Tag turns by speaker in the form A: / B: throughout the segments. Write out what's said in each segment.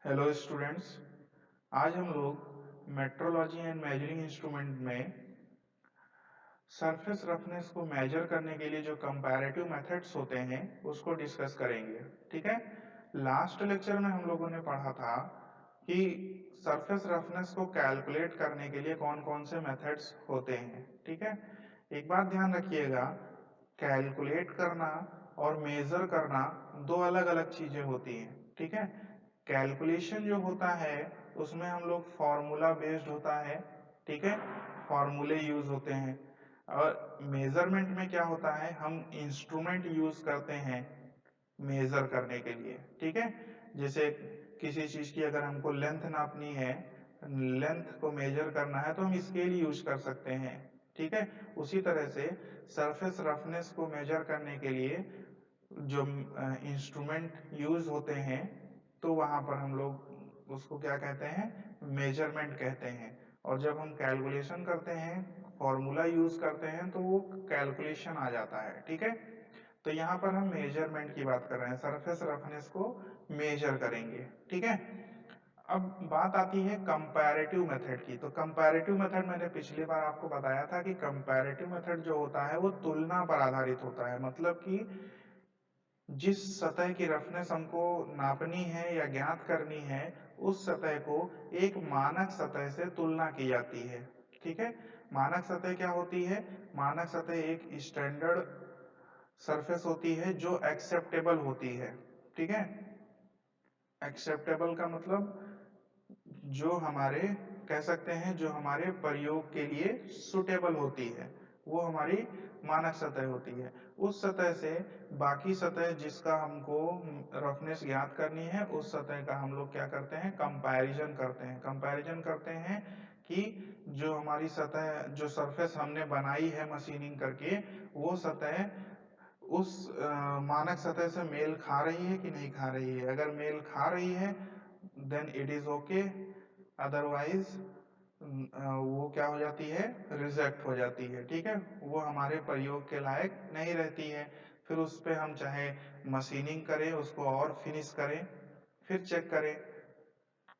A: Hello students. आज हम लोग मेट्रोलॉजी एंड मेजरिंग इंस्ट्रूमेंट में सरफेस रफनेस को मेजर करने के लिए जो कंपैरेटिव मेथड्स होते हैं उसको डिस्कस करेंगे। ठीक है। लास्ट लेक्चर में हम लोगों ने पढ़ा था कि सरफेस रफनेस को कैलकुलेट करने के लिए कौन कौन से मेथड्स होते हैं। ठीक है। एक बात ध्यान रखिएगा, कैलकुलेट करना और मेजर करना दो अलग अलग चीजें होती हैं। ठीक है। कैलकुलेशन जो होता है उसमें हम लोग फॉर्मूला बेस्ड होता है। ठीक है, फॉर्मूले यूज होते हैं। और मेजरमेंट में क्या होता है, हम इंस्ट्रूमेंट यूज करते हैं मेजर करने के लिए। ठीक है। जैसे किसी चीज की अगर हमको लेंथ नापनी है, लेंथ को मेजर करना है तो हम स्केल यूज कर सकते हैं। ठीक है। उसी तरह से सरफेस रफनेस को मेजर करने के लिए जो इंस्ट्रूमेंट यूज होते हैं तो वहां पर हम लोग उसको क्या कहते हैं, मेजरमेंट कहते हैं। और जब हम कैलकुलेशन करते हैं, फॉर्मूला यूज करते हैं तो वो कैलकुलेशन आ जाता है। ठीक है। तो यहाँ पर हम मेजरमेंट की बात कर रहे हैं, सरफेस रफनेस को मेजर करेंगे। ठीक है। अब बात आती है कंपैरेटिव मेथड की। तो कंपैरेटिव मेथड मैंने पिछली बार आपको बताया था कि कंपैरेटिव मेथड जो होता है वो तुलना पर आधारित होता है। मतलब कि जिस सतह की रफनेस हमको नापनी है या ज्ञात करनी है, उस सतह को एक मानक सतह से तुलना की जाती है। ठीक है। मानक सतह क्या होती है? मानक सतह एक स्टैंडर्ड सरफेस होती है जो एक्सेप्टेबल होती है। ठीक है। एक्सेप्टेबल का मतलब जो हमारे, कह सकते हैं जो हमारे प्रयोग के लिए सुटेबल होती है, वो हमारी मानक सतह होती है। उस सतह से बाकी सतह जिसका हमको रफनेस ज्ञात करनी है, उस सतह का हम लोग क्या करते हैं, कंपैरिजन करते हैं। कंपैरिजन करते हैं कि जो हमारी सतह, जो सरफेस हमने बनाई है मशीनिंग करके, वो सतह उस मानक सतह से मेल खा रही है कि नहीं खा रही है। अगर मेल खा रही है then it is okay, otherwise वो क्या हो जाती है, रिजेक्ट हो जाती है। ठीक है, वो हमारे प्रयोग के लायक नहीं रहती है। फिर उस पे हम चाहे मशीनिंग करें, उसको और फिनिश करें, फिर चेक करें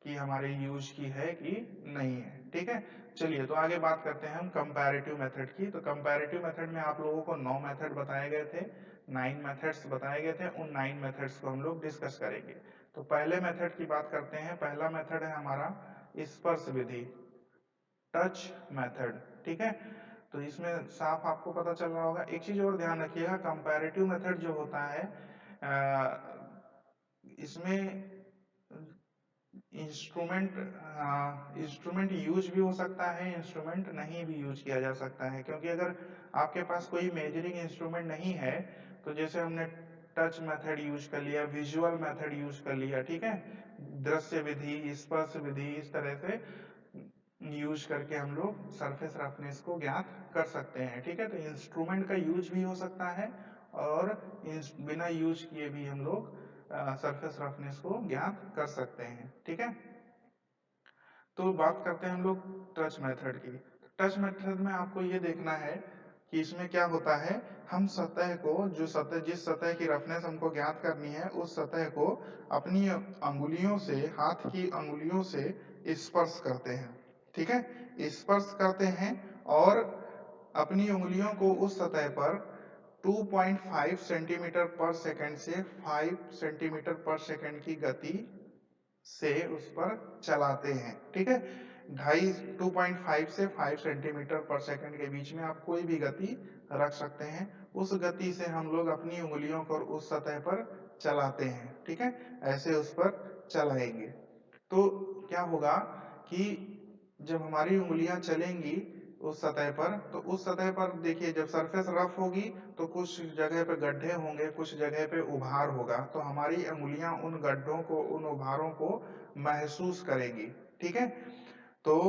A: कि हमारे यूज की है कि नहीं है। ठीक है। चलिए तो आगे बात करते हैं हम कंपैरेटिव मेथड की। तो कंपैरेटिव मेथड में आप लोगों को 9 मेथड बताए गए थे, 9 मेथड्स बताए गए थे। उन 9 मेथड्स को हम लोग डिस्कस करेंगे। तो पहले मेथड की बात करते हैं। पहला मेथड है हमारा स्पर्श विधि, टच मेथड। ठीक है। तो इसमें साफ आपको पता चल रहा होगा। एक चीज और ध्यान रखिएगा, कंपैरेटिव मेथड जो होता है इसमें इंस्ट्रूमेंट इंस्ट्रूमेंट यूज भी हो सकता है, इंस्ट्रूमेंट नहीं भी यूज किया जा सकता है। क्योंकि अगर आपके पास कोई मेजरिंग इंस्ट्रूमेंट नहीं है, तो जैसे हमने टच मेथड यूज कर लिया, विजुअल मेथड यूज कर लिया, ठीक है, दृश्य विधि, स्पर्श विधि, इस तरह से यूज करके हम लोग सरफेस रफनेस को ज्ञात कर सकते हैं। ठीक है। तो इंस्ट्रूमेंट का यूज भी हो सकता है और बिना यूज किए भी हम लोग सरफेस रफनेस को ज्ञात कर सकते हैं। ठीक है। तो बात करते हैं हम लोग टच मेथड की। टच मेथड में आपको ये देखना है कि इसमें क्या होता है, हम सतह को, जो सतह, जिस सतह की रफनेस हमको ज्ञात करनी है, उस सतह को अपनी अंगुलियों से, हाथ की अंगुलियों से स्पर्श करते हैं। ठीक है, स्पर्श करते हैं और अपनी उंगलियों को उस सतह पर 2.5 सेंटीमीटर पर सेकंड से 5 सेंटीमीटर पर सेकंड की गति से उस पर चलाते हैं। ठीक है, 2.5 से 5 सेंटीमीटर पर सेकंड के बीच में आप कोई भी गति रख सकते हैं। उस गति से हम लोग अपनी उंगलियों को उस सतह पर चलाते हैं। ठीक है, ऐसे उस पर चलाएंगे तो क्या होगा कि जब हमारी उंगलियां चलेंगी उस सतह पर, तो उस सतह पर देखिए, जब सरफेस रफ होगी तो कुछ जगह पे गड्ढे होंगे, कुछ जगह पे उभार होगा, तो हमारी उंगलियां उन गड्ढों को, उन उभारों को महसूस करेगी। ठीक है। तो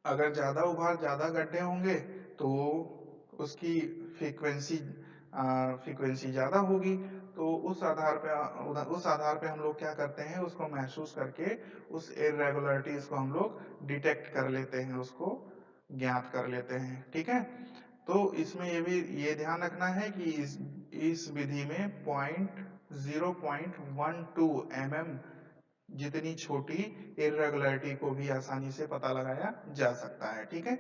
A: अगर ज्यादा उभार, ज्यादा गड्ढे होंगे तो उसकी फ्रीक्वेंसी फ्रीक्वेंसी ज्यादा होगी। तो उस आधार पे हम लोग क्या करते हैं, उसको महसूस करके उस इरेगुलरिटीज को हम लोग डिटेक्ट कर लेते हैं, उसको ज्ञात कर लेते हैं। ठीक है। तो इसमें ये ध्यान रखना है कि इस विधि में 0.12 mm जितनी छोटी इरेगुलरिटी को भी आसानी से पता लगाया जा सकता है। ठीक है,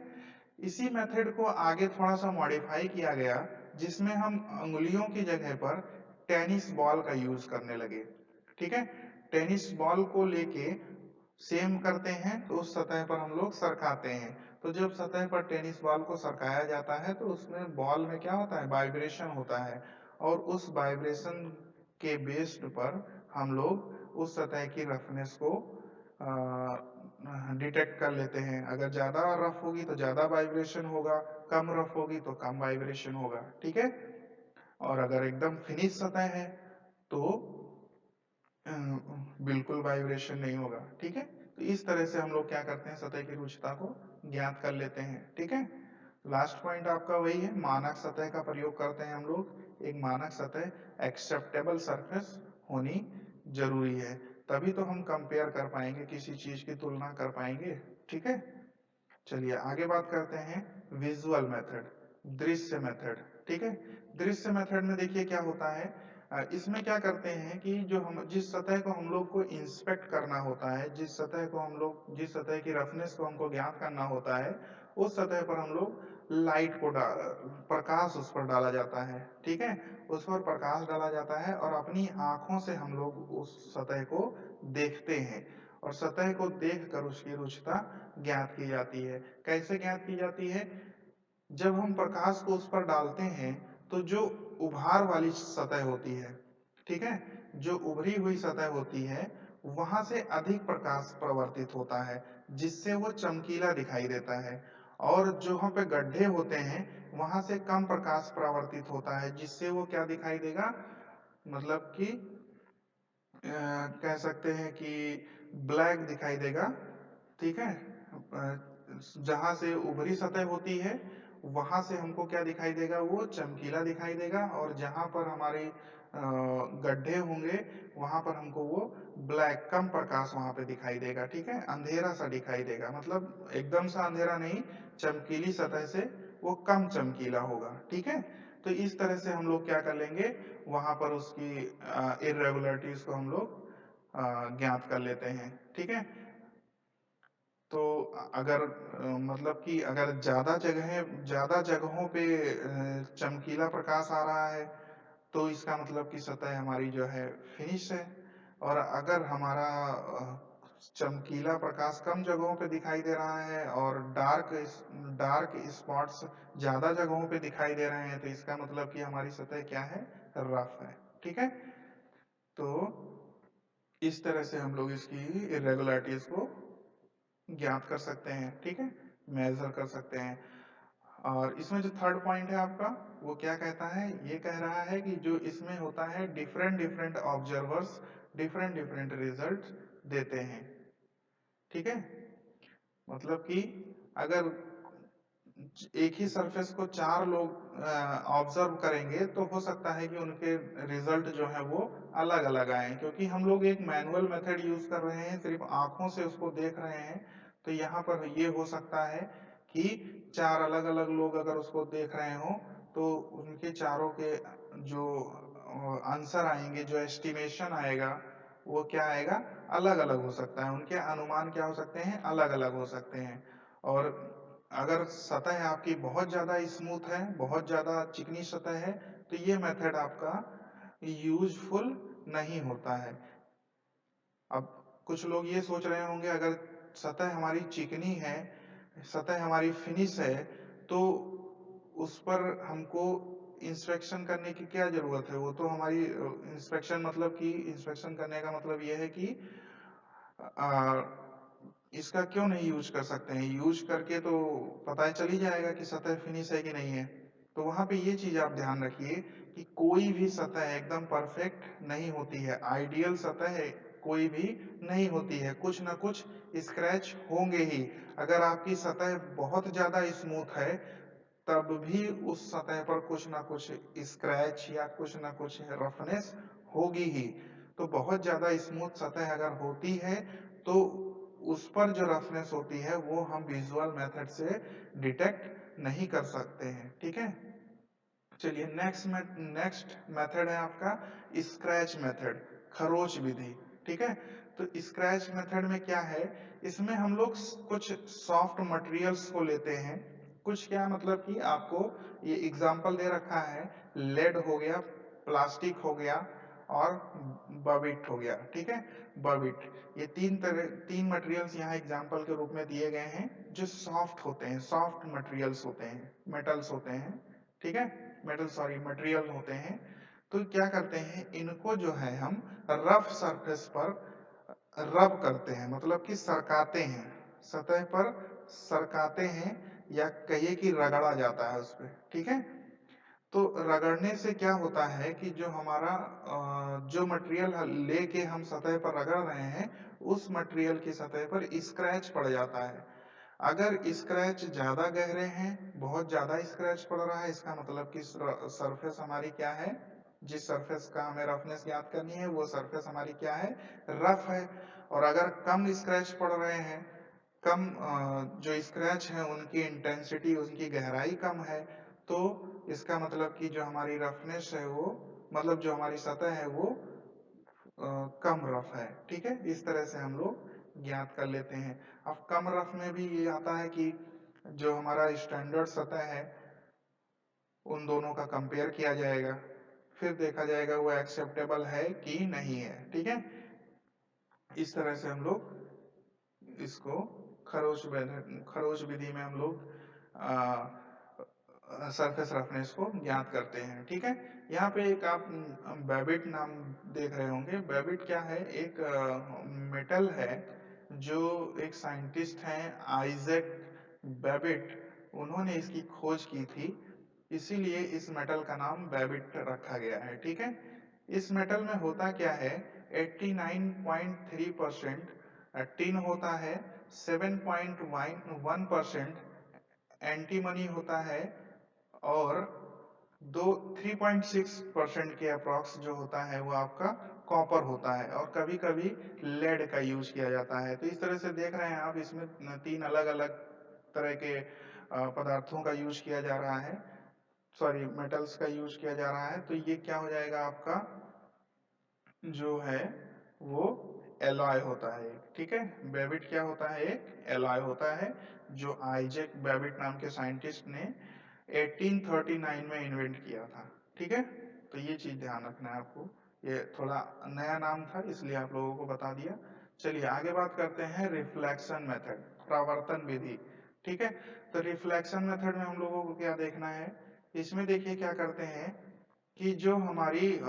A: इसी मेथड को आगे थोड़ा सा मॉडिफाई किया गया, जिसमें हम उंगलियों की जगह पर टेनिस बॉल का यूज करने लगे। ठीक है, टेनिस बॉल को लेके सेम करते हैं तो उस सतह पर हम लोग सरकाते हैं। तो जब सतह पर टेनिस बॉल को सरकाया जाता है तो उसमें बॉल में क्या होता है, वाइब्रेशन होता है, और उस वाइब्रेशन के बेस्ड पर हम लोग उस सतह की रफनेस को डिटेक्ट कर लेते हैं। अगर ज्यादा रफ होगी तो ज्यादा वाइब्रेशन होगा, कम रफ होगी तो कम वाइब्रेशन होगा। ठीक है, और अगर एकदम फिनिश सतह है तो बिल्कुल वाइब्रेशन नहीं होगा। ठीक है, तो इस तरह से हम लोग क्या करते हैं, सतह की रुचिता को ज्ञात कर लेते हैं। ठीक है, लास्ट पॉइंट आपका वही है, मानक सतह का प्रयोग करते हैं हम लोग। एक मानक सतह एक्सेप्टेबल सरफेस होनी जरूरी है, तभी तो हम कंपेयर कर पाएंगे, किसी चीज की तुलना कर पाएंगे। ठीक है, चलिए आगे बात करते हैं विजुअल मेथड, दृश्य मेथड। ठीक है, दृश्य मेथड में देखिए क्या होता है, इसमें क्या करते हैं कि जो हम जिस सतह को हम लोग को इंस्पेक्ट करना होता है, जिस सतह की रफनेस को हमको ज्ञात करना होता है, उस सतह पर हम लोग लाइट को प्रकाश उस पर डाला जाता है। ठीक है, उस पर प्रकाश डाला जाता है और अपनी आंखों से हम लोग उस सतह को देखते हैं, और सतह को देखकर उसकी रुचिता ज्ञात की जाती है। कैसे ज्ञात की जाती है, जब हम प्रकाश को उस पर डालते हैं तो जो उभार वाली सतह होती है, ठीक है, जो उभरी हुई सतह होती है, वहां से अधिक प्रकाश प्रवर्तित होता है, जिससे वो चमकीला दिखाई देता है। और जो वहां पे गड्ढे होते हैं वहां से कम प्रकाश प्रवर्तित होता है, जिससे वो क्या दिखाई देगा, मतलब कि कह सकते हैं कि ब्लैक दिखाई देगा। ठीक है, जहां से उभरी सतह होती है वहां से हमको क्या दिखाई देगा, वो चमकीला दिखाई देगा, और जहां पर हमारे गड्ढे होंगे वहां पर हमको वो ब्लैक, कम प्रकाश वहां पे दिखाई देगा। ठीक है, अंधेरा सा दिखाई देगा, मतलब एकदम सा अंधेरा नहीं, चमकीली सतह से वो कम चमकीला होगा। ठीक है, तो इस तरह से हम लोग क्या कर लेंगे, वहां पर उसकी इरेगुलरिटीज को हम लोग ज्ञात कर लेते हैं। ठीक है, तो अगर मतलब कि अगर ज्यादा जगहों पे चमकीला प्रकाश आ रहा है तो इसका मतलब कि सतह हमारी जो है फिनिश है। और अगर हमारा चमकीला प्रकाश कम जगहों पे दिखाई दे रहा है और डार्क स्पॉट्स ज्यादा जगहों पे दिखाई दे रहे हैं, तो इसका मतलब कि हमारी सतह क्या है, रफ है। ठीक है, तो इस तरह से हम लोग इसकी इरेगुलरिटीज को ज्ञात कर सकते हैं। ठीक है, मेजर कर सकते हैं। और इसमें जो थर्ड पॉइंट है आपका, वो क्या कहता है, ये कह रहा है कि जो इसमें होता है, different different observers different different result देते हैं। ठीक है, मतलब कि अगर एक ही सरफेस को चार लोग ऑब्जर्व करेंगे तो हो सकता है कि उनके रिजल्ट जो है वो अलग अलग आए, क्योंकि हम लोग एक मैनुअल मेथड यूज कर रहे हैं, सिर्फ आंखों से उसको देख रहे हैं। तो यहाँ पर ये हो सकता है कि चार अलग अलग लोग अगर उसको देख रहे हो तो उनके चारों के जो आंसर आएंगे, जो एस्टिमेशन आएगा, वो क्या आएगा, अलग अलग हो सकता है, उनके अनुमान क्या हो सकते हैं, अलग अलग हो सकते हैं। और अगर सतह आपकी बहुत ज्यादा स्मूथ है, बहुत ज्यादा चिकनी सतह है, तो ये मेथड आपका यूजफुल नहीं होता है। अब कुछ लोग ये सोच रहे होंगे, अगर सतह हमारी चिकनी है, सतह हमारी फिनिश है, तो उस पर हमको इंस्पेक्शन करने की क्या जरूरत है, वो तो हमारी इंस्पेक्शन, मतलब कि इंस्पेक्शन करने का मतलब ये है कि आ, इसका क्यों नहीं यूज कर सकते हैं, यूज करके तो पता चल ही जाएगा कि सतह फिनिश है कि नहीं है। तो वहां पे ये चीज आप ध्यान रखिए कि कोई भी सतह एकदम परफेक्ट नहीं होती है, आइडियल सतह कोई भी नहीं होती है, कुछ ना कुछ स्क्रैच होंगे ही। अगर आपकी सतह बहुत ज्यादा स्मूथ है तब भी उस सतह पर कुछ ना कुछ स्क्रैच या कुछ ना कुछ रफनेस होगी ही। तो बहुत ज्यादा स्मूथ सतह अगर होती है तो उस पर जो रफनेस होती है वो हम विजुअल मेथड से डिटेक्ट नहीं कर सकते हैं। ठीक है, चलिए नेक्स्ट मेथड है आपका स्क्रैच मेथड, खरोच विधि। ठीक है। तो स्क्रैच मेथड में क्या है, इसमें हम लोग कुछ सॉफ्ट मटेरियल्स को लेते हैं, कुछ क्या मतलब कि आपको ये एग्जांपल दे रखा है, लेड हो गया, प्लास्टिक हो गया और बबिट हो गया, ठीक है। बबिट, ये तीन मटेरियल्स यहाँ एग्जांपल के रूप में दिए गए हैं, जो सॉफ्ट होते हैं, सॉफ्ट मटेरियल्स होते हैं, मेटल्स होते हैं, ठीक है। मेटल सॉरी मटेरियल होते हैं। तो क्या करते हैं, इनको जो है हम रफ सरफेस पर रब करते हैं, मतलब कि सरकाते हैं, सतह पर सरकाते हैं, या कहिए कि रगड़ा जाता है उस पर, ठीक है। तो रगड़ने से क्या होता है कि जो हमारा जो मटेरियल लेके हम सतह पर रगड़ रहे हैं, उस मटेरियल की सतह पर स्क्रैच पड़ जाता है। अगर स्क्रैच ज्यादा गहरे हैं, बहुत ज्यादा स्क्रैच पड़ रहा है, इसका मतलब कि सरफेस हमारी क्या है, जिस सरफेस का हमें रफनेस याद करनी है वो सरफेस हमारी क्या है, रफ है। और अगर कम स्क्रैच पड़ रहे हैं, कम जो स्क्रैच है उनकी इंटेंसिटी, उनकी गहराई कम है, तो इसका मतलब कि जो हमारी रफनेस है वो, मतलब जो हमारी सतह है वो कम रफ है, ठीक है। इस तरह से हम लोग ज्ञात कर लेते हैं। अब कम रफ में भी ये आता है कि जो हमारा स्टैंडर्ड सतह है उन दोनों का कंपेयर किया जाएगा, फिर देखा जाएगा वो एक्सेप्टेबल है कि नहीं है, ठीक है। इस तरह से हम लोग इसको खरोच विधि में हम लोग सरफेस रफनेस को ज्ञात करते हैं, ठीक है। यहाँ पे एक आप बेबिट नाम देख रहे होंगे। बेबिट क्या है, एक मेटल है, जो एक साइंटिस्ट हैं आइजैक बेबिट, उन्होंने इसकी खोज की थी, इसीलिए इस मेटल का नाम बेबिट रखा गया है, ठीक है। इस मेटल में होता क्या है, 89.3% टिन होता है, 7.1% एंटीमनी होता है, और 3.6% के अप्रॉक्स जो होता है वो आपका कॉपर होता है, और कभी कभी लेड का यूज किया जाता है। तो इस तरह से देख रहे हैं आप, इसमें तीन अलग अलग तरह के पदार्थों का यूज किया जा रहा है, सॉरी मेटल्स का यूज किया जा रहा है। तो ये क्या हो जाएगा आपका, जो है वो एलॉय होता है, ठीक है। बेबिट क्या होता है, एक एलॉय होता है, जो आइजैक बेबिट नाम के साइंटिस्ट ने 1839 में इन्वेंट किया था, ठीक है। तो ये चीज ध्यान रखना है आपको, ये थोड़ा नया नाम था इसलिए आप लोगों को बता दिया। चलिए आगे बात करते हैं रिफ्लेक्शन मेथड, परावर्तन विधि, ठीक है। तो रिफ्लेक्शन मेथड में हम लोगों को क्या देखना है, इसमें देखिए क्या करते हैं कि जो हमारी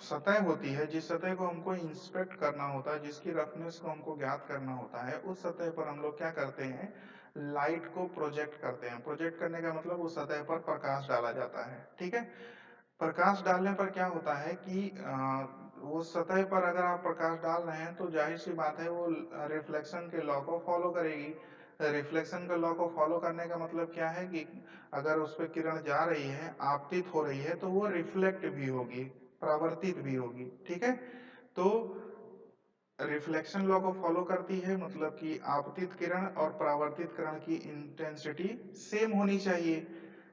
A: सतह होती है, जिस सतह को हमको इंस्पेक्ट करना होता है, जिसकी रफनेस को हमको ज्ञात करना होता है, उस सतह पर हम लोग क्या करते हैं, लाइट को प्रोजेक्ट करते हैं। प्रोजेक्ट करने का मतलब उस सतह पर प्रकाश डाला जाता है, ठीक है। प्रकाश डालने पर क्या होता है कि वो सतह पर अगर आप प्रकाश डाल रहे हैं तो जाहिर सी बात है वो रिफ्लेक्शन के लॉ को फॉलो करेगी। रिफ्लेक्शन के लॉ को फॉलो करने का मतलब क्या है कि अगर उस पर किरण जा रही है, आपतित हो रही है, तो वो रिफ्लेक्ट भी होगी, परावर्तित भी होगी, ठीक है। तो रिफ्लेक्शन लॉ को फॉलो करती है, मतलब कि आपतित किरण और परावर्तित किरण की इंटेंसिटी सेम होनी चाहिए।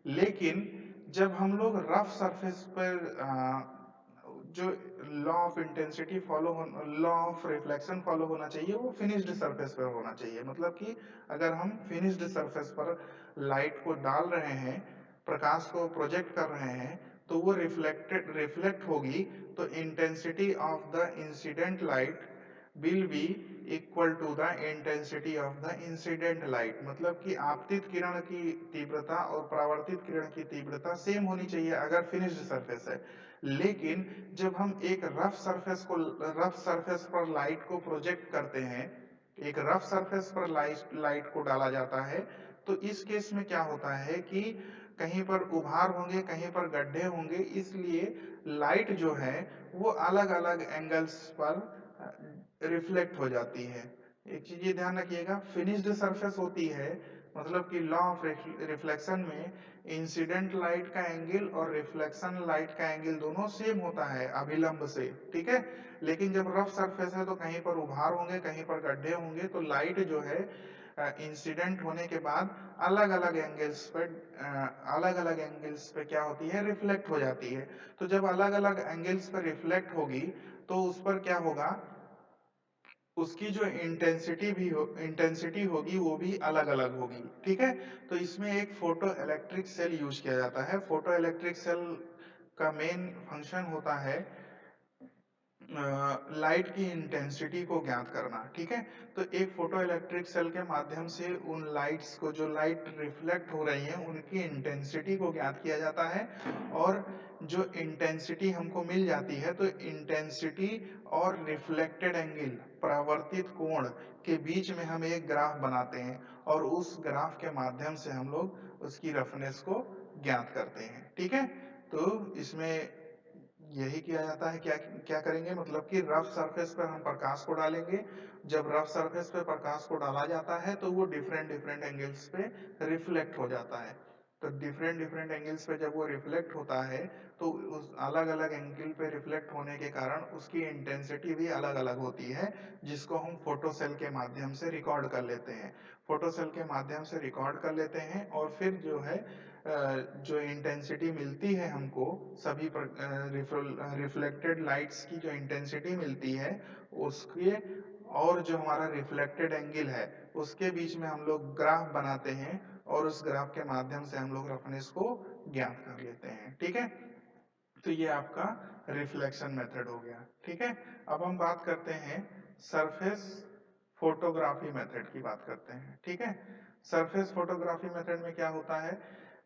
A: लेकिन जब हम लोग रफ सरफेस पर जो लॉ ऑफ इंटेंसिटी फॉलो हो, लॉ ऑफ रिफ्लेक्शन फॉलो होना चाहिए, वो फिनिश्ड सरफेस पर होना चाहिए। मतलब कि अगर हम फिनिश्ड सरफेस पर लाइट को डाल रहे हैं, प्रकाश को प्रोजेक्ट कर रहे हैं, तो वो रिफ्लेक्ट होगी, तो intensity of the incident light will be equal to the intensity of the incident light। मतलब कि आपतित किरण की तीव्रता और परावर्तित किरण की तीव्रता सेम होनी चाहिए अगर फिनिश्ड सरफेस है। लेकिन जब हम एक रफ सरफेस पर लाइट को प्रोजेक्ट करते हैं, एक रफ सरफेस पर लाइट को डाला जाता है, तो इस केस में क्या होता है कि कहीं पर उभार होंगे, कहीं पर गड्ढे होंगे, इसलिए लाइट जो है वो अलग अलग एंगल्स पर रिफ्लेक्ट हो जाती है। एक चीज ये ध्यान रखिएगा, फिनिश्ड सरफेस होती है, मतलब कि लॉ ऑफ रिफ्लेक्शन में इंसिडेंट लाइट का एंगल और रिफ्लेक्शन लाइट का एंगल दोनों सेम होता है अभिलंब से, ठीक है। लेकिन जब रफ सरफेस है तो कहीं पर उभार होंगे, कहीं पर गड्ढे होंगे, तो लाइट जो है इंसिडेंट होने के बाद अलग अलग एंगल्स पे क्या होती है, रिफ्लेक्ट हो जाती है। तो जब अलग अलग एंगल्स पर रिफ्लेक्ट होगी तो उस पर क्या होगा, उसकी जो इंटेंसिटी होगी वो भी अलग अलग होगी, ठीक है। तो इसमें एक फोटो इलेक्ट्रिक सेल यूज किया जाता है। फोटो इलेक्ट्रिक सेल का मेन फंक्शन होता है लाइट की इंटेंसिटी को ज्ञात करना, ठीक है। तो एक फोटो इलेक्ट्रिक सेल के माध्यम से उन लाइट्स को, जो लाइट रिफ्लेक्ट हो रही है, उनकी इंटेंसिटी को ज्ञात किया जाता है। और जो इंटेंसिटी हमको मिल जाती है, तो इंटेंसिटी और रिफ्लेक्टेड एंगल, परावर्तित कोण के बीच में हम एक ग्राफ बनाते हैं, और उस ग्राफ के माध्यम से हम लोग उसकी रफनेस को ज्ञात करते हैं, ठीक है। तो इसमें यही किया जाता है। क्या क्या करेंगे, मतलब कि रफ सरफेस पर हम प्रकाश को डालेंगे। जब रफ सरफेस पे प्रकाश को डाला जाता है तो वो डिफरेंट डिफरेंट एंगल्स पे रिफ्लेक्ट हो जाता है। तो डिफरेंट डिफरेंट एंगल्स पे जब वो रिफ्लेक्ट होता है, तो उस अलग अलग एंगल पे रिफ्लेक्ट होने के कारण उसकी इंटेंसिटी भी अलग अलग होती है, जिसको हम फोटो सेल के माध्यम से रिकॉर्ड कर लेते हैं। फोटो सेल के माध्यम से रिकॉर्ड कर लेते हैं, और फिर जो है जो इंटेंसिटी मिलती है हमको, सभी रिफ्लेक्टेड लाइट्स की जो इंटेंसिटी मिलती है उसके, और जो हमारा रिफ्लेक्टेड एंगल है उसके बीच में हम लोग ग्राफ बनाते हैं, और उस ग्राफ के माध्यम से हम लोग रफनेस को ज्ञात कर लेते हैं, ठीक है। तो ये आपका रिफ्लेक्शन मेथड हो गया, ठीक है। अब हम बात करते हैं सरफेस फोटोग्राफी मेथड की बात करते हैं, ठीक है। सरफेस फोटोग्राफी मेथड में क्या होता है,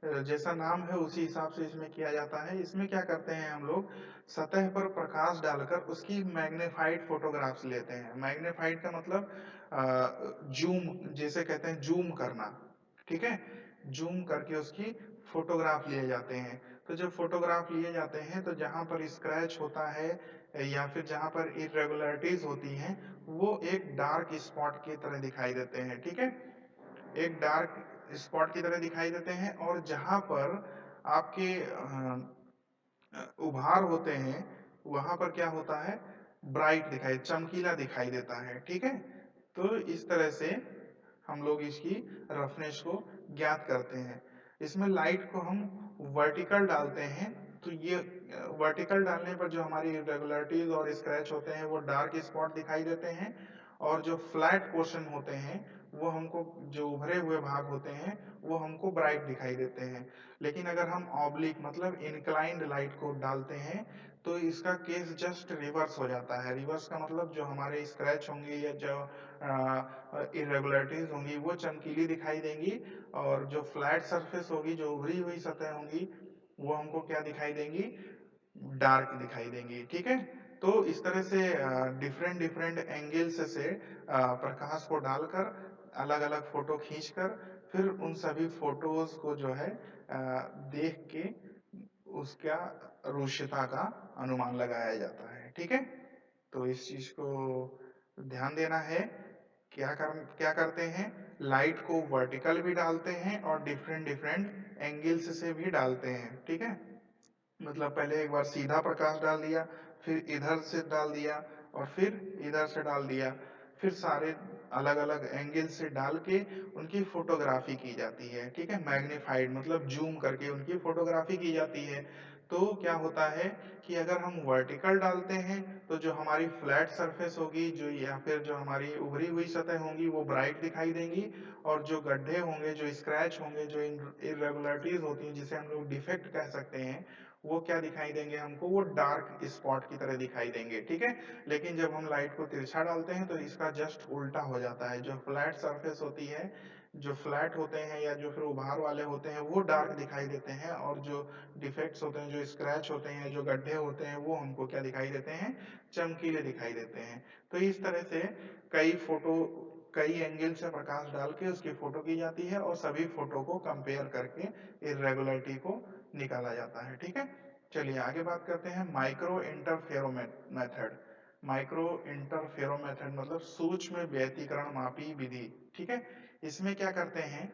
A: जैसा नाम है उसी हिसाब से इसमें किया जाता है। इसमें क्या करते हैं हम लोग, सतह पर प्रकाश डालकर उसकी मैग्नीफाइड फोटोग्राफ्स लेते हैं। मैग्नीफाइड का मतलब जूम, जैसे कहते हैं जूम करना, ठीक है। जूम करके उसकी फोटोग्राफ लिए जाते हैं। तो जब फोटोग्राफ लिए जाते हैं तो जहां पर स्क्रैच होता है या फिर जहां पर इरेगुलरिटीज होती हैं, वो एक डार्क स्पॉट की तरह दिखाई देते हैं, ठीक है। एक डार्क स्पॉट की तरह दिखाई देते हैं, और जहां पर आपके उभार होते हैं, वहां पर क्या होता है, ब्राइट दिखाई, चमकीला दिखाई देता है, ठीक है। तो इस तरह से हम लोग इसकी रफनेस को ज्ञात करते हैं। इसमें लाइट को हम वर्टिकल डालते हैं, तो ये वर्टिकल डालने पर जो हमारी इरेगुलरिटीज और स्क्रैच होते हैं वो डार्क स्पॉट दिखाई देते हैं, और जो फ्लैट पोर्शन होते हैं वो हमको, जो उभरे हुए भाग होते हैं वो हमको ब्राइट दिखाई देते हैं। लेकिन अगर हम ऑब्लिक मतलब इंक्लाइंड लाइट को डालते हैं तो इसका केस जस्ट रिवर्स हो जाता है। रिवर्स का मतलब जो हमारे स्क्रैच होंगे या जो इरेगुलरिटीज होंगी वो चमकीली दिखाई देंगी, और जो फ्लैट सरफेस होगी, जो उभरी हुई सतह होंगी, वो हमको क्या दिखाई देंगी, डार्क दिखाई देंगी, ठीक है। तो इस तरह से डिफरेंट डिफरेंट एंगल्स से प्रकाश को डालकर अलग अलग फोटो खींचकर फिर उन सभी फोटोज को जो है देख के उसका रुशिता का अनुमान लगाया जाता है, ठीक है। तो इस चीज को ध्यान देना है। क्या करते हैं, लाइट को वर्टिकल भी डालते हैं और डिफरेंट डिफरेंट एंगल्स से भी डालते हैं, ठीक है। मतलब पहले एक बार सीधा प्रकाश डाल दिया, फिर इधर से डाल दिया, और फिर इधर से डाल दिया, फिर सारे अलग अलग एंगल से डाल के उनकी फोटोग्राफी की जाती है, ठीक है। मैग्नीफाइड मतलब जूम करके उनकी फोटोग्राफी की जाती है। तो क्या होता है कि अगर हम वर्टिकल डालते हैं तो जो हमारी फ्लैट सरफेस होगी, जो या फिर जो हमारी उभरी हुई सतह होंगी वो ब्राइट दिखाई देंगी, और जो गड्ढे होंगे, जो स्क्रैच होंगे, जो इरेगुलरिटीज होती हैं जिसे हम लोग डिफेक्ट कह सकते हैं, वो क्या दिखाई देंगे हमको, वो डार्क स्पॉट की तरह दिखाई देंगे, ठीक है। लेकिन जब हम लाइट को तिरछा डालते हैं तो इसका जस्ट उल्टा हो जाता है। जो फ्लैट सरफेस होती है, जो फ्लैट होते हैं या जो फिर उभार वाले होते हैं वो डार्क दिखाई देते हैं, और जो डिफेक्ट्स होते हैं, जो स्क्रैच होते हैं, जो गड्ढे होते हैं, वो हमको क्या दिखाई देते हैं, चमकीले दिखाई देते हैं। तो इस तरह से कई एंगल से प्रकाश डाल के उसकी फोटो की जाती है, और सभी फोटो को कंपेयर करके इरेगुलरिटी को निकाला जाता है, ठीक है। चलिए आगे बात करते हैं माइक्रो इंटरफेरो मेथड। माइक्रो इंटरफेरो मेथड मतलब सूक्ष्म व्यतिकरण मापी विधि, ठीक है। इसमें क्या करते हैं,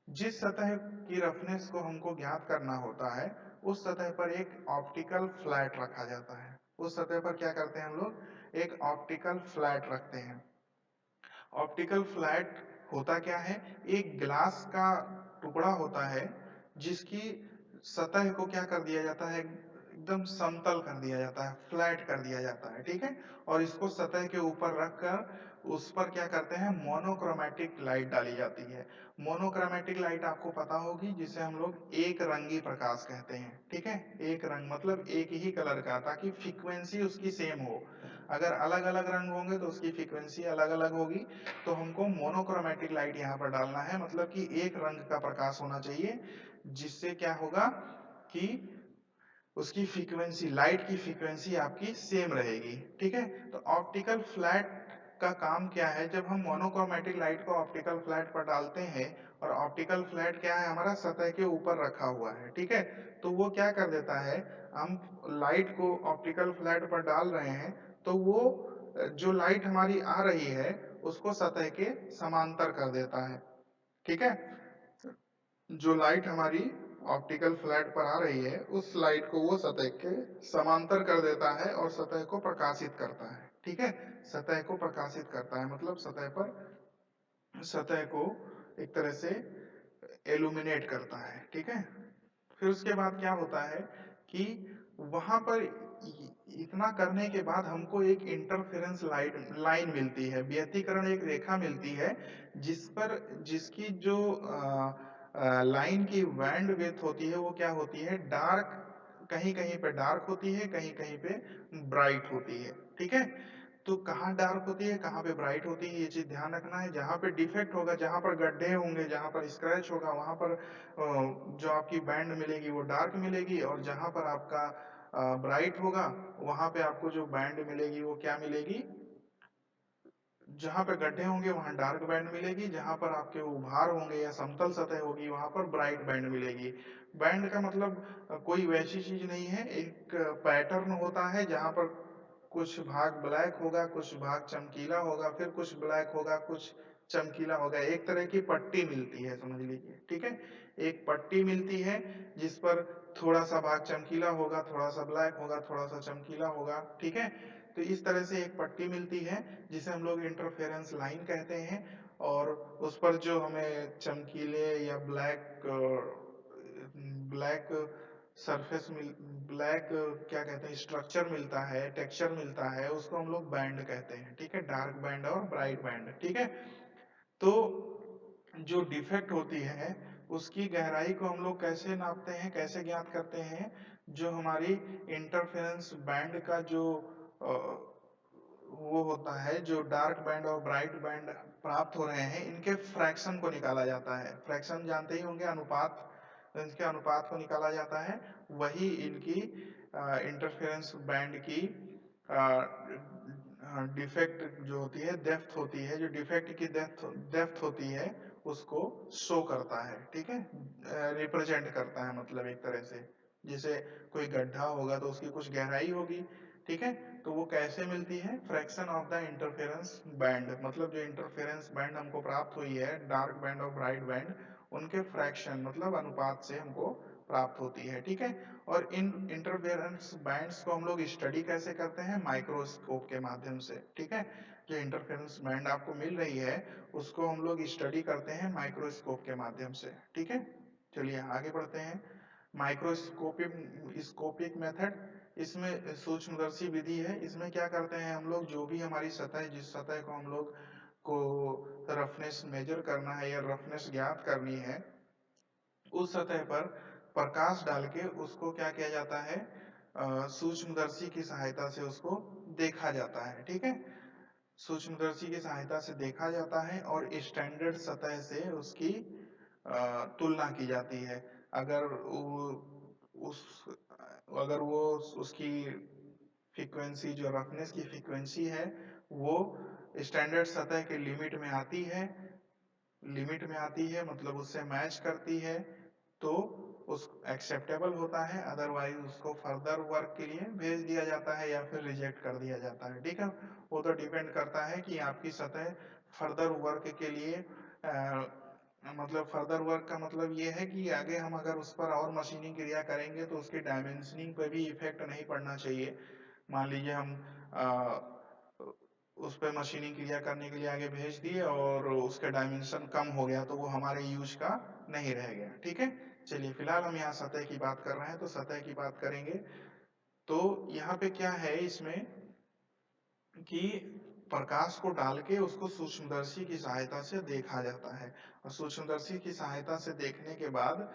A: जिस सतह की रफनेस को हमको ज्ञात करना होता है उस सतह पर एक ऑप्टिकल फ्लैट रखा जाता है। उस सतह पर क्या करते हैं हम लोग, एक ऑप्टिकल फ्लैट रखते हैं। ऑप्टिकल फ्लैट होता क्या है, एक ग्लास का टुकड़ा होता है जिसकी सतह को क्या कर दिया जाता है, एकदम समतल कर दिया जाता है, फ्लैट कर दिया जाता है, ठीक है। और इसको सतह के ऊपर रखकर उस पर क्या करते हैं, मोनोक्रोमैटिक लाइट डाली जाती है। मोनोक्रोमैटिक लाइट आपको पता होगी, जिसे हम लोग एक रंगी प्रकाश कहते हैं, ठीक है। एक रंग मतलब एक ही कलर का, ताकि फ्रीक्वेंसी उसकी सेम हो। अगर अलग अलग रंग होंगे तो उसकी फ्रीक्वेंसी अलग अलग होगी। तो हमको मोनोक्रोमैटिक लाइट यहाँ पर डालना है, मतलब कि एक रंग का प्रकाश होना चाहिए, जिससे क्या होगा कि उसकी फ्रीक्वेंसी, लाइट की फ्रीक्वेंसी आपकी सेम रहेगी, ठीक है। तो ऑप्टिकल फ्लैट का काम क्या है, जब हम मोनोक्रोमैटिक लाइट को ऑप्टिकल फ्लैट पर डालते हैं, और ऑप्टिकल फ्लैट क्या है, हमारा सतह के ऊपर रखा हुआ है, ठीक है। तो वो क्या कर देता है, हम लाइट को ऑप्टिकल फ्लैट पर डाल रहे हैं, तो वो जो लाइट हमारी आ रही है उसको सतह के समांतर कर देता है, ठीक है। जो लाइट हमारी ऑप्टिकल फ्लैट पर आ रही है, उस लाइट को वो सतह के समांतर कर देता है और सतह को प्रकाशित करता है, ठीक है। सतह को प्रकाशित करता है मतलब सतह को एक तरह से एल्यूमिनेट करता है, ठीक है। फिर उसके बाद क्या होता है कि वहां पर इतना करने के बाद हमको एक इंटरफेरेंस लाइन मिलती है, व्यतिकरण एक रेखा मिलती है, जिसकी जो लाइन की बैंड विड्थ होती है वो क्या होती है, डार्क, कहीं कहीं पे डार्क होती है, कहीं कहीं पे ब्राइट होती है, ठीक है। तो कहाँ डार्क होती है, कहाँ पे ब्राइट होती है, ये चीज ध्यान रखना है। जहां पे डिफेक्ट होगा, जहां पर गड्ढे होंगे, जहां पर स्क्रैच होगा, वहां पर जो आपकी बैंड मिलेगी वो डार्क मिलेगी, और जहां पर आपका ब्राइट होगा वहां पे आपको जो बैंड मिलेगी वो क्या मिलेगी, जहां पे गड्ढे होंगे वहां डार्क बैंड मिलेगी, जहां पर आपके उभार होंगे या समतल सतह होगी वहां पर ब्राइट बैंड मिलेगी। बैंड का मतलब कोई वैसी चीज नहीं है, एक पैटर्न होता है, जहां पर कुछ भाग ब्लैक होगा, कुछ भाग चमकीला होगा, फिर कुछ ब्लैक होगा, कुछ चमकीला होगा, एक तरह की पट्टी मिलती है, समझ लीजिए, ठीक है। एक पट्टी मिलती है जिस पर थोड़ा सा भाग चमकीला होगा, थोड़ा सा ब्लैक होगा, थोड़ा सा चमकीला होगा, ठीक है। तो इस तरह से एक पट्टी मिलती है जिसे हम लोग इंटरफेरेंस लाइन कहते हैं, और उस पर जो हमें चमकीले या ब्लैक सरफेस मिल ब्लैक क्या कहते हैं, स्ट्रक्चर मिलता है, टेक्सचर मिलता है, उसको हम लोग बैंड कहते हैं, ठीक है। डार्क बैंड और ब्राइट बैंड, ठीक है। तो जो डिफेक्ट होती है उसकी गहराई को हम लोग कैसे नापते हैं, कैसे ज्ञात करते हैं, जो हमारी इंटरफेरेंस बैंड का जो वो होता है, जो डार्क बैंड और ब्राइट बैंड प्राप्त हो रहे हैं, इनके फ्रैक्शन को निकाला जाता है। फ्रैक्शन जानते ही होंगे, अनुपात, तो इसके अनुपात को निकाला जाता है, वही इनकी इंटरफेरेंस बैंड की डिफेक्ट जो होती है, डेप्थ होती है, जो डिफेक्ट की डेप्थ होती है उसको शो करता है, ठीक है। रिप्रेजेंट करता है, मतलब एक तरह से जैसे कोई गड्ढा होगा तो उसकी कुछ गहराई होगी, ठीक है। तो वो कैसे मिलती है, fraction of the interference band, मतलब जो इंटरफेरेंस बैंड हमको प्राप्त हुई है, डार्क बैंड और ब्राइट बैंड, उनके फ्रैक्शन मतलब अनुपात से हमको प्राप्त होती है, ठीक है। और इन इंटरफेरेंस बैंड्स को हम लोग स्टडी कैसे करते हैं, माइक्रोस्कोप के माध्यम से, ठीक है। जो इंटरफेरेंस बैंड आपको मिल रही है उसको हम लोग स्टडी करते हैं माइक्रोस्कोप के माध्यम से, ठीक है। चलिए आगे बढ़ते हैं। माइक्रोस्कोपिक स्कोपिक मेथड, इसमें सूक्ष्मदर्शी विधि है। इसमें क्या करते हैं हम लोग, जो भी हमारी सतह, जिस सतह को हम लोग को रफनेस मेजर करना है या रफनेस ज्ञात करनी है, उस सतह पर प्रकाश डाल के उसको क्या किया जाता है, सूक्ष्मदर्शी की सहायता से उसको देखा जाता है, ठीक है। सूक्ष्मदर्शी की सहायता से देखा जाता है और स्टैंडर्ड सतह से उसकी तुलना की जाती है। अगर वो उस अगर वो उसकी फ्रीक्वेंसी, जो रफनेस की फ्रीक्वेंसी है, वो स्टैंडर्ड सतह के लिमिट में आती है, मतलब उससे मैच करती है, तो उस एक्सेप्टेबल होता है, अदरवाइज उसको फर्दर वर्क के लिए भेज दिया जाता है या फिर रिजेक्ट कर दिया जाता है, ठीक है। वो तो डिपेंड करता है कि आपकी सतह फर्दर वर्क के लिए मतलब फर्दर वर्क का मतलब ये है कि आगे हम अगर उस पर और मशीनिंग क्रिया करेंगे तो उसकी डायमेंशनिंग पर भी इफेक्ट नहीं पड़ना चाहिए। मान लीजिए हम उस पर मशीनिंग क्रिया करने के लिए आगे भेज दिए और उसका डायमेंशन कम हो गया तो वो हमारे यूज का नहीं रह गया, ठीक है। चलिए फिलहाल हम यहाँ सतह की बात कर रहे हैं तो सतह की बात करेंगे। तो यहाँ पे क्या है इसमें कि प्रकाश को डाल के उसको सूक्ष्मदर्शी की सहायता से देखा जाता है, और सूक्ष्मदर्शी की सहायता से देखने के बाद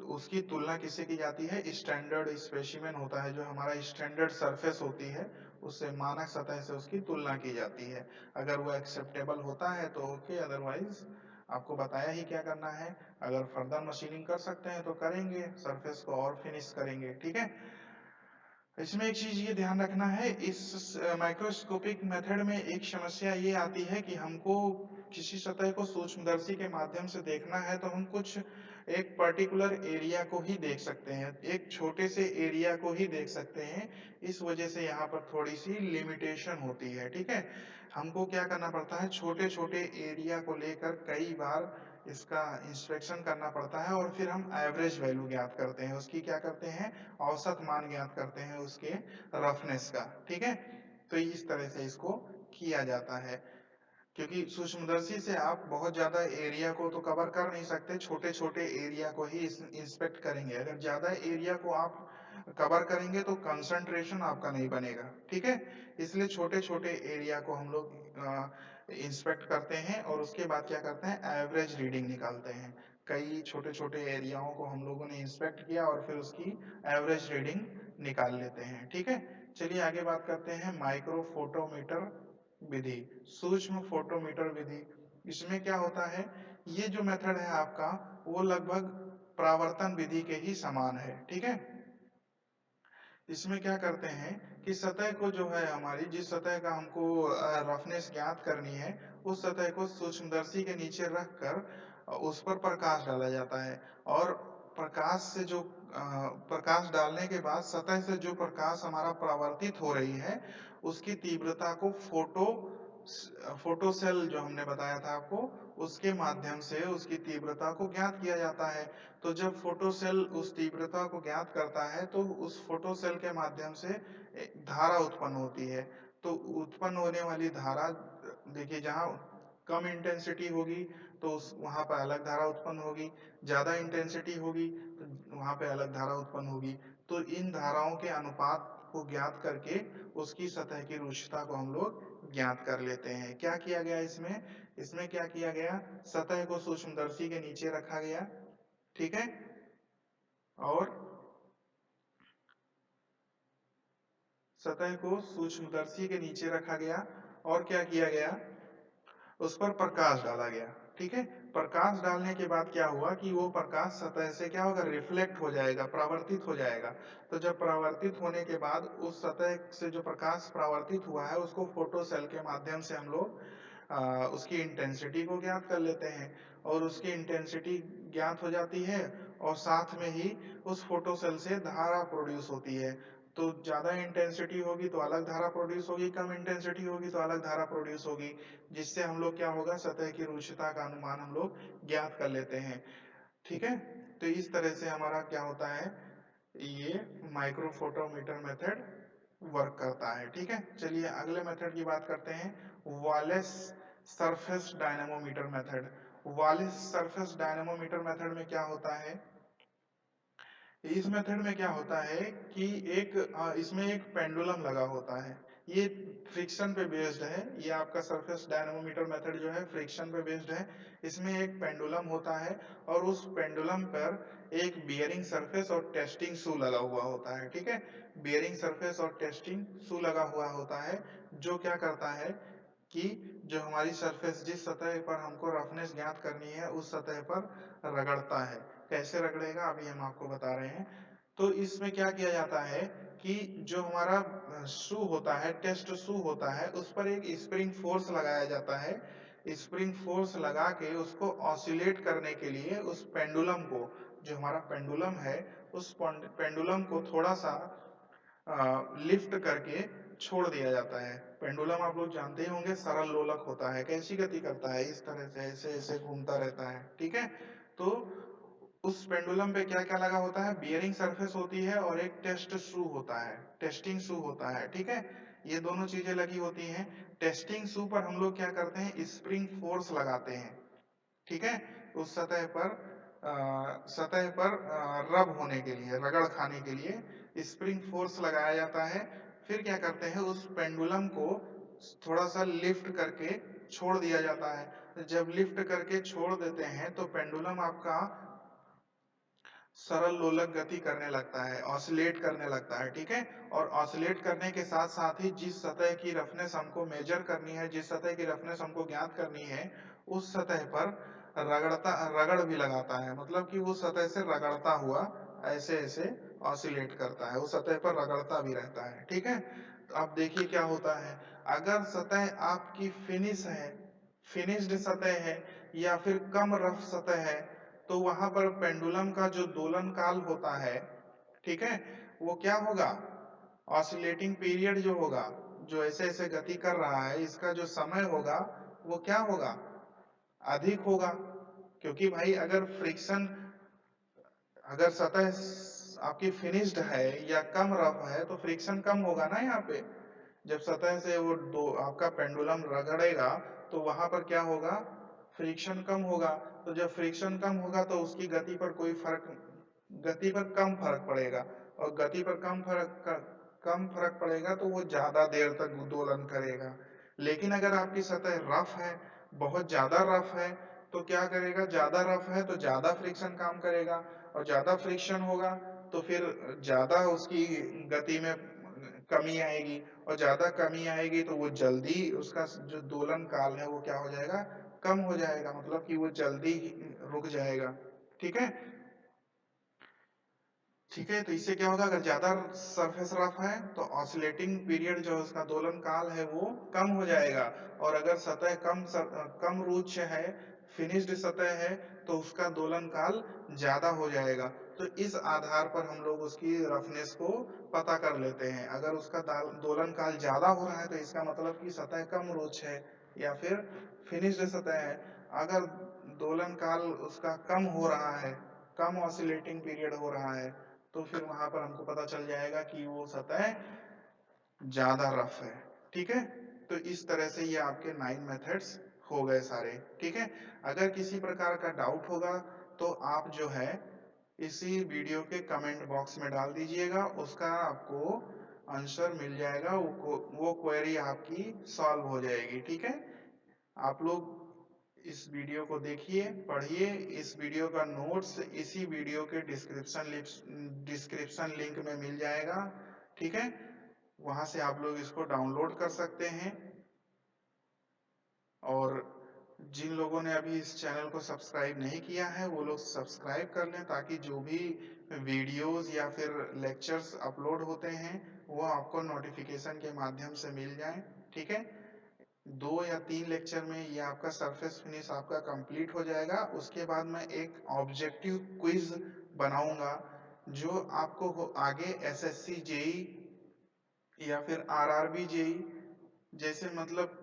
A: उसकी तुलना किससे की जाती है, स्टैंडर्ड स्पेसिमेन होता है जो हमारा स्टैंडर्ड सरफेस होती है उससे, मानक सतह से उसकी तुलना की जाती है। अगर वो एक्सेप्टेबल होता है तो ओके, अदरवाइज आपको बताया ही क्या करना है। अगर फर्दर मशीनिंग कर सकते हैं तो करेंगे, सरफेस को और फिनिश करेंगे। ठीक है, इसमें एक चीज ये ध्यान रखना है, इस माइक्रोस्कोपिक मेथड में एक समस्या ये आती है कि हमको किसी सतह को सूक्ष्मदर्शी के माध्यम से देखना है तो हम कुछ एक पर्टिकुलर एरिया को ही देख सकते हैं, एक छोटे से एरिया को ही देख सकते हैं। इस वजह से यहाँ पर थोड़ी सी लिमिटेशन होती है। ठीक है, हमको क्या करना पड़ता है, छोटे छोटे एरिया को लेकर कई बार इसका इंस्पेक्शन करना पड़ता है और फिर हम एवरेज वैल्यू ज्ञात करते हैं, उसकी क्या करते हैं, औसत मान ज्ञात करते हैं उसके रफनेस का। ठीक है, तो इस तरह से इसको किया जाता है, क्योंकि सूक्ष्मदर्शी से आप बहुत ज्यादा एरिया को तो कवर कर नहीं सकते, छोटे छोटे एरिया को ही इंस्पेक्ट करेंगे। अगर ज्यादा एरिया को आप कवर करेंगे तो कंसंट्रेशन आपका नहीं बनेगा। ठीक है, इसलिए छोटे छोटे एरिया को हम लोग इंस्पेक्ट करते हैं और उसके बाद क्या करते हैं, एवरेज रीडिंग निकालते हैं। कई छोटे छोटे एरियाओं को हम लोगों ने इंस्पेक्ट किया और फिर उसकी एवरेज रीडिंग निकाल लेते हैं। ठीक है, चलिए आगे बात करते हैं माइक्रोफोटोमीटर विधि, सूक्ष्म फोटोमीटर विधि। इसमें क्या होता है, ये जो मेथड है आपका वो लगभग परावर्तन विधि के ही समान है। ठीक है, इसमें क्या करते हैं कि सतह को जो है, हमारी जिस सतह का हमको रफनेस ज्ञात करनी है, उस सतह को सूक्ष्मदर्शी के नीचे रखकर उस पर प्रकाश डाला जाता है, और प्रकाश से जो प्रकाश डालने के बाद सतह से जो प्रकाश हमारा परावर्तित हो रही है उसकी तीव्रता को फोटो सेल जो हमने बताया था आपको, उसके माध्यम से उसकी तीव्रता को ज्ञात किया जाता है। तो जब फोटो सेल उस तीव्रता को ज्ञात करता है तो उस फोटो सेल के माध्यम से एक धारा उत्पन्न होती है। तो उत्पन्न होने वाली धारा, देखिए जहाँ कम इंटेंसिटी होगी तो उस वहां पर अलग धारा उत्पन्न होगी, ज्यादा इंटेंसिटी होगी तो वहां पे अलग धारा उत्पन्न होगी। तो इन धाराओं के अनुपात को ज्ञात करके उसकी सतह की रुक्षता को हम लोग ज्ञात कर लेते हैं। क्या किया गया इसमें, इसमें क्या किया गया, सतह को सूक्ष्मदर्शी के नीचे रखा गया। ठीक है, और सतह को सूक्ष्मदर्शी के नीचे रखा गया और क्या किया गया, उस पर प्रकाश डाला गया। ठीक है, प्रकाश डालने के बाद क्या हुआ कि वो प्रकाश सतह से क्या होगा, रिफ्लेक्ट हो जाएगा, परावर्तित हो जाएगा। तो जब परावर्तित होने के बाद उस सतह से जो प्रकाश परावर्तित हुआ है उसको फोटो सेल के माध्यम से हम लोग उसकी इंटेंसिटी को ज्ञात कर लेते हैं, और उसकी इंटेंसिटी ज्ञात हो जाती है और साथ में ही उस फोटो सेल से धारा प्रोड्यूस होती है। तो ज्यादा इंटेंसिटी होगी तो अलग धारा प्रोड्यूस होगी, कम इंटेंसिटी होगी तो अलग धारा प्रोड्यूस होगी, जिससे हम लोग क्या होगा, सतह की रुक्षता का अनुमान हम लोग ज्ञात कर लेते हैं। ठीक है, तो इस तरह से हमारा क्या होता है, ये माइक्रोफोटोमीटर मेथड वर्क करता है। ठीक है, चलिए अगले मेथड की बात करते हैं, wireless surface dynamometer method. Wireless surface dynamometer method में क्या होता है, इस मेथड में क्या होता है कि इसमें एक पेंडुलम लगा होता है। ये फ्रिक्शन पे बेस्ड है, ये आपका सरफेस डायनेमोमीटर मेथड जो है फ्रिक्शन पे बेस्ड है। इसमें एक पेंडुलम होता है और उस पेंडुलम पर एक बियरिंग सरफेस और टेस्टिंग शू लगा हुआ होता है। ठीक है, बियरिंग सरफेस और टेस्टिंग शू लगा हुआ होता है, जो क्या करता है कि जो हमारी सरफेस, जिस सतह पर हमको रफनेस ज्ञात करनी है उस सतह पर रगड़ता है। कैसे रगड़ेगा अभी हम आपको बता रहे हैं। तो इसमें क्या किया जाता है कि जो हमारा शू होता है, टेस्ट शू होता है, उस पर एक स्प्रिंग फोर्स लगाया जाता है। स्प्रिंग फोर्स लगा के उसको ऑसिलेट करने के लिए उस पेंडुलम को, जो हमारा पेंडुलम है, उस पेंडुलम को थोड़ा सा लिफ्ट करके छोड़ दिया जाता है। पेंडुलम आप लोग जानते ही होंगे, सरल लोलक होता है, कैसी गति करता है, इस तरह से ऐसे ऐसे घूमता रहता है। ठीक है, तो उस पेंडुलम पे क्या क्या लगा होता है, बियरिंग सरफेस होती है और एक टेस्ट शू होता है, टेस्टिंग शू होता है। ठीक है, ये दोनों चीजें लगी होती हैं। टेस्टिंग शू पर हम लोग क्या करते हैं, स्प्रिंग फोर्स लगाते हैं। ठीक है, उस सतह पर सतह पर रब होने के लिए, रगड़ खाने के लिए स्प्रिंग फोर्स लगाया जाता है। फिर क्या करते हैं, उस पेंडुलम को थोड़ा सा लिफ्ट करके छोड़ दिया जाता है। जब लिफ्ट करके छोड़ देते हैं तो पेंडुलम आपका सरल लोलक गति करने लगता है, ऑसिलेट करने लगता है, ठीक है। और ऑसिलेट करने के साथ साथ ही जिस सतह की रफनेस हमको मेजर करनी है, जिस सतह की रफनेस हमको ज्ञात करनी है, उस सतह पर रगड़ भी लगाता है। मतलब कि वो सतह से रगड़ता हुआ ऐसे ऐसे ऑसिलेट करता है, उस सतह पर रगड़ता भी रहता है, ठीक है। तो अब देखिए क्या होता है, अगर सतह आपकी फिनिश है, फिनिश्ड सतह है या फिर कम रफ सतह है, तो वहां पर पेंडुलम का जो दोलन काल होता है, ठीक है, वो क्या होगा, ऑसिलेटिंग पीरियड जो होगा, जो ऐसे ऐसे गति कर रहा है, इसका जो समय होगा वो क्या होगा, अधिक होगा। क्योंकि भाई अगर फ्रिक्शन, अगर सतह आपकी फिनिश्ड है या कम रफ है तो फ्रिक्शन कम होगा ना यहाँ पे। जब सतह से वो दो आपका पेंडुलम रगड़ेगा तो वहां पर क्या होगा, फ्रिक्शन कम होगा। तो जब फ्रिक्शन कम होगा तो उसकी गति पर कोई फर्क, गति पर कम फर्क पड़ेगा, और गति पर कम फर्क पड़ेगा तो वो ज्यादा देर तक दोलन करेगा। लेकिन अगर आपकी सतह रफ है, बहुत ज्यादा रफ है, तो क्या करेगा, ज्यादा रफ है तो ज्यादा फ्रिक्शन काम करेगा, और ज्यादा फ्रिक्शन होगा तो फिर ज्यादा उसकी गति में कमी आएगी, और ज्यादा कमी आएगी तो वो जल्दी उसका जो दोलन काल है वो क्या हो जाएगा, कम हो जाएगा, मतलब कि वो जल्दी रुक जाएगा, ठीक है। ठीक है, तो इससे क्या होगा, अगर ज्यादा सरफेस रफ है तो ऑसिलेटिंग पीरियड जो उसका दोलन काल है वो कम हो जाएगा, और अगर सतह कम रुक्ष है, फिनिश्ड सतह है, तो उसका दोलन काल ज्यादा हो जाएगा। तो इस आधार पर हम लोग उसकी रफनेस को पता कर लेते हैं। अगर उसका दोलन काल ज्यादा हो रहा है तो इसका मतलब कि सतह कम रुक्ष है या फिर फिनिश्ड सतह है। अगर दोलन काल उसका कम हो रहा है, कम ऑसिलेटिंग पीरियड हो रहा है, तो फिर वहां पर हमको पता चल जाएगा कि वो सतह ज्यादा रफ है, ठीक है। तो इस तरह से ये आपके 9 मेथड्स हो गए सारे, ठीक है। अगर किसी प्रकार का डाउट होगा तो आप जो है इसी वीडियो के कमेंट बॉक्स में डाल दीजिएगा, उसका आपको आंसर मिल जाएगा, वो क्वेरी आपकी सॉल्व हो जाएगी, ठीक है। आप लोग इस वीडियो को देखिए, पढ़िए। इस वीडियो का नोट्स इसी वीडियो के डिस्क्रिप्शन लिंक में मिल जाएगा, ठीक है। वहां से आप लोग इसको डाउनलोड कर सकते हैं। और जिन लोगों ने अभी इस चैनल को सब्सक्राइब नहीं किया है वो लोग सब्सक्राइब कर लें, ताकि जो भी वीडियोस या फिर लेक्चर्स अपलोड होते हैं वो आपको नोटिफिकेशन के माध्यम से मिल जाएं, ठीक है। 2 या 3 लेक्चर में ये आपका सरफेस फिनिश आपका कंप्लीट हो जाएगा। उसके बाद मैं एक ऑब्जेक्टिव क्विज बनाऊंगा जो आपको आगे एसएससी जेई या फिर आरआरबी जेई जैसे, मतलब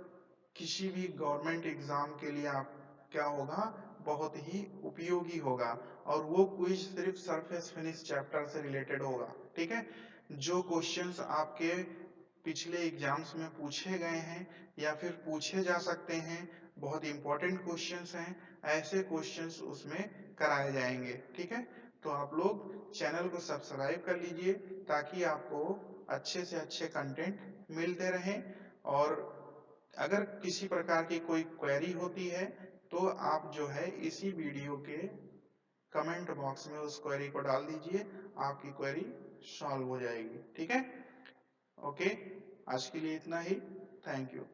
A: किसी भी गवर्नमेंट एग्जाम के लिए आप क्या होगा, बहुत ही उपयोगी होगा। और वो क्विज सिर्फ सरफेस फिनिश चैप्टर से रिलेटेड होगा, ठीक है। जो क्वेश्चंस आपके पिछले एग्जाम्स में पूछे गए हैं या फिर पूछे जा सकते हैं, बहुत इंपॉर्टेंट क्वेश्चंस हैं, ऐसे क्वेश्चंस उसमें कराए जाएंगे, ठीक है। तो आप लोग चैनल को सब्सक्राइब कर लीजिए ताकि आपको अच्छे से अच्छे कंटेंट मिलते रहें। और अगर किसी प्रकार की कोई क्वेरी होती है तो आप जो है इसी वीडियो के कमेंट बॉक्स में उस क्वेरी को डाल दीजिए, आपकी क्वेरी सॉल्व हो जाएगी, ठीक है। ओके, आज के लिए इतना ही। Thank you.